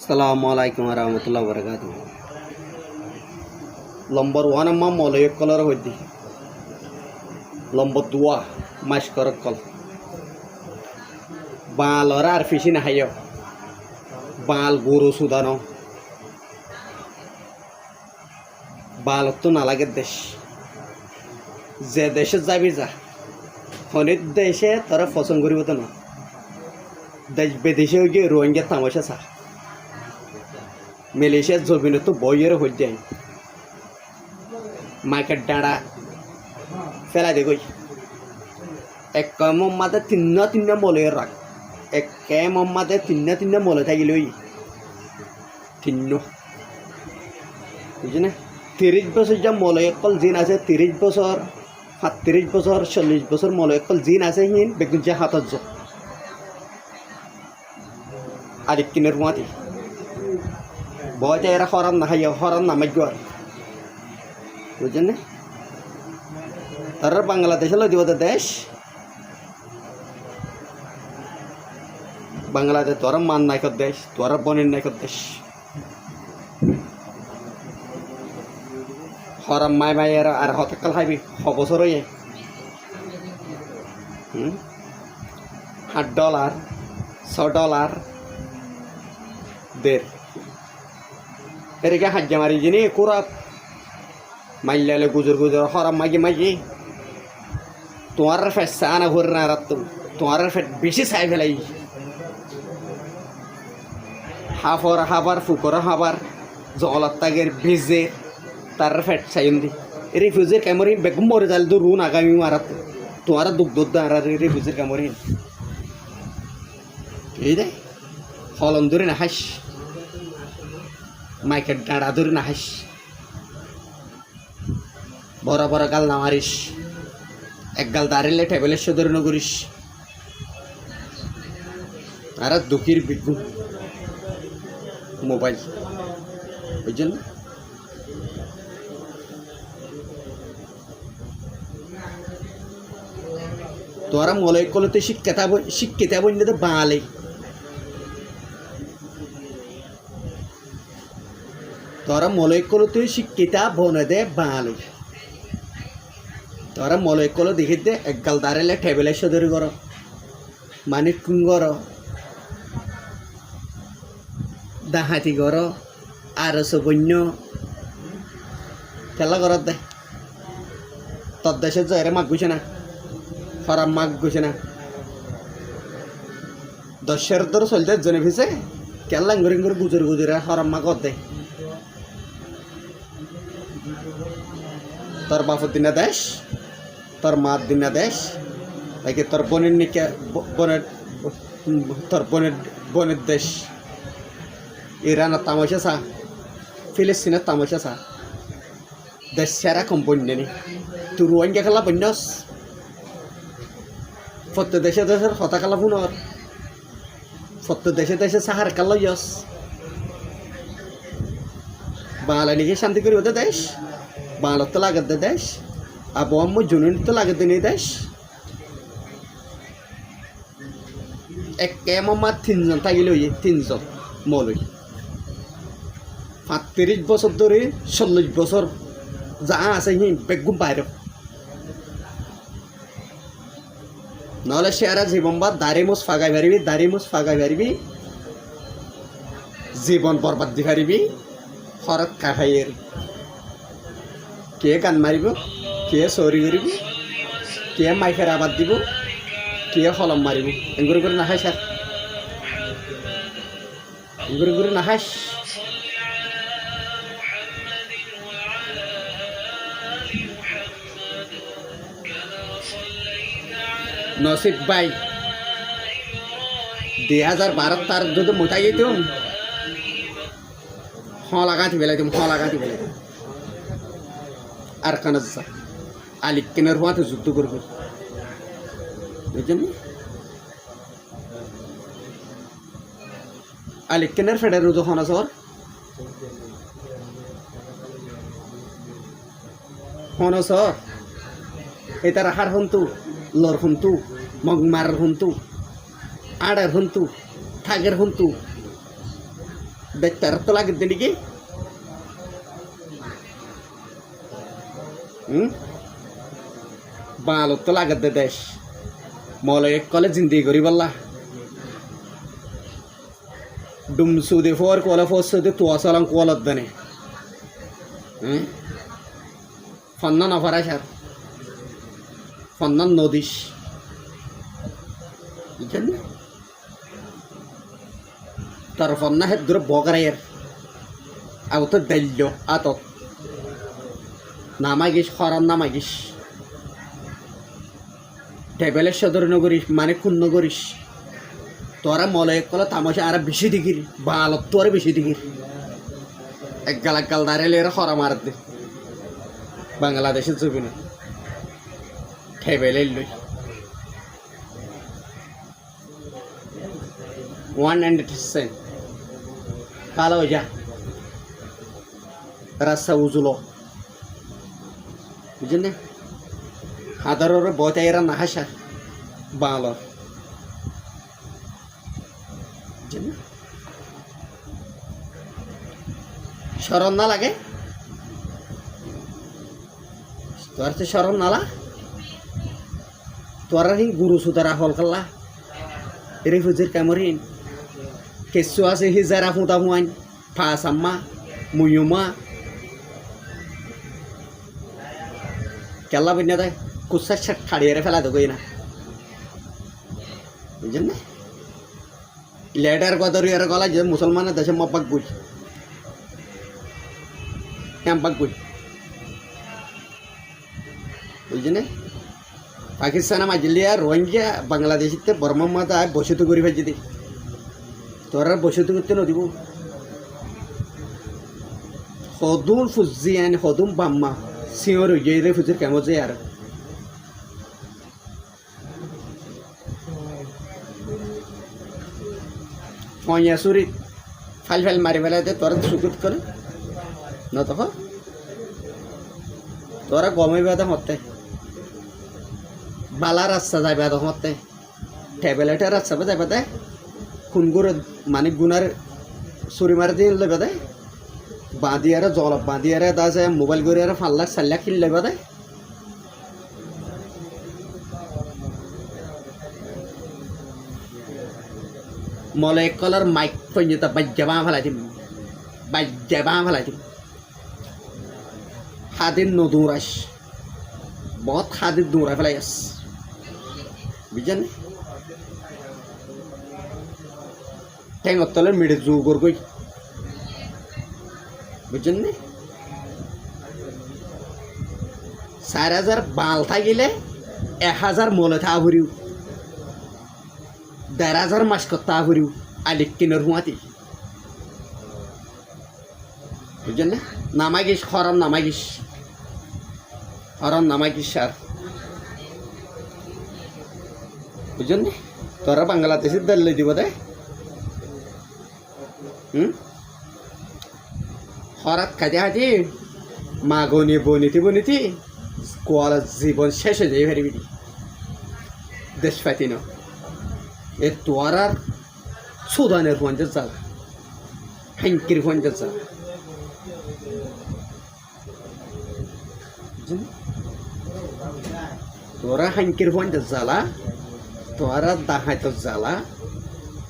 Assalamualaikum warahmatullahi wabarakatuh. Nomor 1 amma molay color hoddi. Nomor 2 maskor kol. Bal ora arfisina hayo. Bal guru sudano. Bal to nalage desh. যে দেশে যাবি যা অনেক দেশে তারা পছন্দ করিব তো না দেশ বিদেশে গিয়ে রোহিঙ্গা তামাশা চা মালয়েশিয়ার জমিনে তো বইয়ের হয়ে যায় মাইকের ডাঁড়া ফেলা দে গই এক মাদে তিন মলের রাখ এক মাদে তিন মলে থাকিল তিন বুঝি না 30 বছর যা মলয়কল জিন আছে 30 বছর 37 বছর 40 বছর মলয়কল জিন আছে হিন বেগুন যা হাতত যো আরেক কিনের মাটি বয়টা এরা হরাম না খাইয়া হরাম না মাইগর বুঝছেন না তারা বাংলাদেশে লো দিব দেশ বাংলাদেশ তোরা মান নাইকর দেশ তোরা বনের নাইকর দেশ হরাম মাই মাইয়ের আর হতকাল খাইবি বছর হয়ে $8 $6 দের এদিকে হাজ্জা মারি যিনি কুরাত মাইলালে গুজর হরাম মাগি তোমার ফেট সানা ঘুরে না রাত তোমার ফেট বেশি চাই ফেলাই হাবার ফুকর হাবার জগলত তাগের ভিজে তার ফেট চাইন দি রিফিউজির ক্যামরি বেগম মরে যাল দু রুন আগামী মারাত তোমার দুগ্ধ আর রিফিউজির ক্যামরি এই দে হলম ধরে না হাস মাইকের ডাঁড়া ধরে না হাস বড় গাল না মারিস এক গাল দাঁড়িলে টেবিলের সে ধরে নগরিস আর দুঃখীর বিজ্ঞ মোবাইল বুঝছেন তোরা মলয় কলতে শিক্ষিতা বন্ধু বাঙালি তোরা মলয় কলতে শিক্ষিতা বনে বাঙালি তোরা মলয় কল দেখি দে এক গাল দাঁড়ালে টেবিলে সদরি কর মানে কুন কর ডাহাতি কর আর বন্য খেলা করার দে তোর দেশে জয়রে মাগ গুছে না হরাম মাগ গুছে না দশের দর চলতে জনে ভিজে কেল্লা ঘুরে গুজরে হরাম মাগ দে তোর বাপর দিনা দেশ তোর মার দিনা দেশ নাকি তোর বোনের নিকে তোর বোনের দেশ ইরানের তামাশা চা ফিলিস্তিনের তামাশা চা দেশ সেরা কোম্পানি নেই তুই রোহিঙ্গা খেলা বন্যস প্রত্যেক দেশের হতা খেলা পুনর প্রত্যেক দেশে সাহার কালো ইয়স বাংলা নিকে শান্তি করি ওদের দেশ বাংলার তো লাগাত দে দেশ আবহাওয়া জুনুন তো লাগাত দিন দেশ এক মার 3 জন থাকিল 3 জন মলই 35 বছর ধরে 40 বছর যা আছে হি বেগুম বাইরে নহলে সেরা জীবন বা দাড়ি মুছ ফাগাই পারিবি জীবন বরবাদ দি পারিবি হরত খাইয়ের কে গান মারিব কে চৰি কৰিব কে মাইকের আবাদ দিব কে হলম মারিব এগুলো করে নাখাই স্যার এগুলো করে নাখাইস নসিব ভাই 2012 তার যদি মোটাই যেতাম লাগাতি বেলাইতাম আর কানাজা আলিক কেনার হওয়াতে যুদ্ধ করবে বুঝছেন আলিক কেনার ফেডার রুজো হনা সর এটা রাখার হন্তু লর হন্তু মগমার হন্তু আড়ার হন্তু থাগের হন্তু বেতার তো লাগে দিন কি বালত তো লাগে দে দেশ মলে কলে জিন্দি করি বললা ডুম সুদে ফোর কোলা ফোর সুদে তো আসলাম কোলত দেনে ফন্না নফারা সার ফন্নান নদীশ বুঝছেন তার ফন্না হেদ দূরে বগরাইয়ের আউ তো দাইল আতত নামাগিস খরান নামাগিস টেবিলের সদর নগরিস মানে খুন নগরিস তোরা মলে কলা তামাশা আর বেশি দিকির বালত তোর বেশি দিকির এক গাল দাঁড়ালে এরা খরা মার দে বাংলাদেশের ছবি না টেবিলের লই 100% কালো যা রাস্তা উজুলো বুঝলেন না হাদারের বইটা না হাসা বাংলার শরণ না লাগে তোর তো শরণ নালা তোর গুরু সুতারা হল কাল্লা এরে হুজুর কামরিন কেসু আছে হিজারা ফুটা ফুয়ান ফাসাম্মা মুয়ুমা কেলা বিনা দেয় কুসার ছাট খাড়িয়ে ফেলা দেবো না বুঝলেন না লেটার গদর এর গলা যে মুসলমানের দেশে মব্বাক বুঝ হ্যাম্পাক বুঝ বুঝলেন পাকিস্তানে মাজিলিয়া রোহিঙ্গা বাংলাদেশিতে বর্মা মাতা বসতি করি ফেলছি দি তোর আর বসতি করতে নদীব সদুম ফুজিয়ান সদুম বাম্মা সিঁড় রে ফুজির কেমন যে আর ফয়াসুরি ফাইল ফাইল মারি ফেলাতে তোরা সুকুত করে ন তখ তোরা গমে বেদা মতে বালা রাস্তা যাই বেদা মতে ট্যাবলেটের রাস্তা যাই বেদে খুন করে মানে গুনার চুরি মারি দিয়ে লই বেদে বাঁধিয়ারে জল বাঁধিয়ারে দা যায় মোবাইল করিয়ারে 5 লাখ 4 লাখ কিনলে বেদে মলে কলার মাইক পঞ্জতা বাজ্জাবা ফেলাই হাদিন নদুরাস বহুত হাদিন দৌড়া ফেলাই আস বুঝছেন ঠেঙর তলে মিড়ে জোর গই বুঝছেন নি 4000 বাল থাকিলে 1000 মলে থা ভরিও 1500 মাস করতে ভরিও আলিক কিনের হুঁয়াতি বুঝছেন না নামাগিস খরম নামাগিস আর বুঝছেন না তোরা বাংলাদেশের দল দিব দে হরাত খাইতে খাইতে মা গনি বনিতি কোয়ালা জীবন শেষ হয়ে যাই ফেরবি দেশ পাতি ন এ তোর আর সুদানের পঞ্চায়েত জ্বালা হ্যাঙ্কির পঞ্চায়েত জ্বালা তোরা হাঙ্কির পঞ্চায়েত জ্বালা তোরা দাহাইত জ্বালা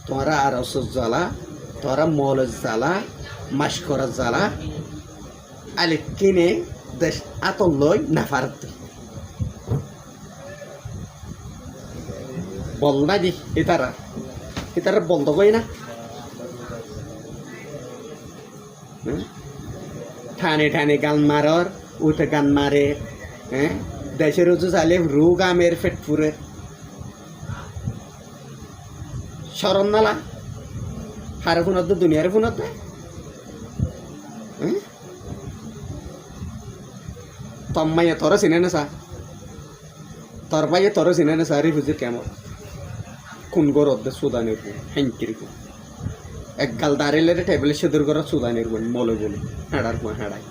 তোরা আরস জ্বালা তোরা মলের জ্বালা মাস করার জ্বালা আলে কিনে দেশ আতল লই নাফার বল না দি এতারা বন্ধ কই না ঠানে গান মারর উঠে গান মারে হ্যাঁ দেশের উঁচু চালে রোগ আমের ফেট ফুরে শরণ নালা হারে ফোনত দুনিয়ার ফোনত তম্মাইয়া তোর চিনে না চা তোর পাইয়ে তোর চিনে না চা রিফুজির কেমন কোন গরদ সুদানের হ্যাঙ্কির এক গাল দাঁড়িয়ে টেবিলের সেদুর করা সুদানের মলে বলে হেঁড়ার হেঁড়াই